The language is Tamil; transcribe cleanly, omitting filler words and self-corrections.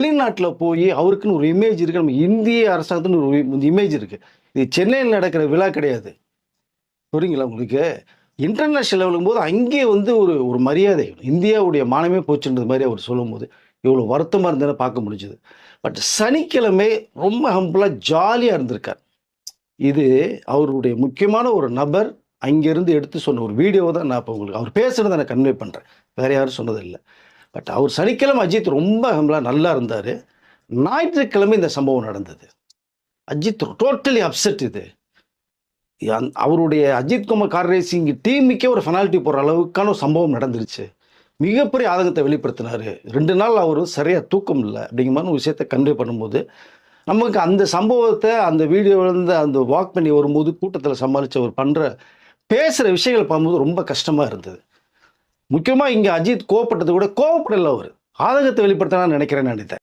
வெளிநாட்டில் போய் அவருக்குன்னு ஒரு இமேஜ் இருக்குது, நம்ம இந்திய அரசாங்கத்துன்னு ஒரு இமேஜ் இருக்குது. இது சென்னையில் நடக்கிற விழா கிடையாது. புரியுங்களா உங்களுக்கு? இன்டர்நேஷனல் லெவலுங்கும் போது அங்கே வந்து ஒரு ஒரு மரியாதை. இந்தியாவுடைய மானமே போச்சுன்றது மாதிரி அவர் சொல்லும்போது, இவ்வளோ வருத்தமாக இருந்ததுன்னு பார்க்க முடிஞ்சுது. பட் சனிக்கிழமை ரொம்ப ஹம்பிளா ஜாலியா இருந்திருக்கார். இது அவருடைய முக்கியமான ஒரு நபர் அங்கேருந்து எடுத்து சொன்ன ஒரு வீடியோவை தான் நான் இப்போ உங்களுக்கு அவர் பேசுகிறத நான் கன்வே பண்ணுறேன். வேறு யாரும் சொன்னது இல்ல. பட் அவர் சனிக்கிழமை அஜித் ரொம்ப ஹம்பிளா நல்லா இருந்தார். ஞாயிற்றுக்கிழமை இந்த சம்பவம் நடந்தது. அஜித் டோட்டலி அப்செட் இது. அவருடைய அஜித் குமார் கார் ரேசிங் டீமுக்கே ஒரு பெனால்ட்டி போடுற அளவுக்கான ஒரு சம்பவம் நடந்துருச்சு. மிகப்பெரிய ஆதங்கத்தை வெளிப்படுத்தினார். 2 நாள் அவர் சரியாக தூக்கம் இல்லை அப்படிங்கிற மாதிரி ஒரு விஷயத்தை கன்வே பண்ணும்போது, நமக்கு அந்த சம்பவத்தை அந்த வீடியோவிலேருந்து அந்த வாக் பண்ணி வரும்போது கூட்டத்தில் சமாளித்து அவர் பேசுகிற விஷயங்களை பார்க்கும்போது ரொம்ப கஷ்டமாக இருந்தது. முக்கியமாக இங்கே அஜித் கோவப்பட்டது கூட கோவப்படலை, அவர் ஆதங்கத்தை வெளிப்படுத்தினான்னு நினைக்கிறேன் நான் இதை.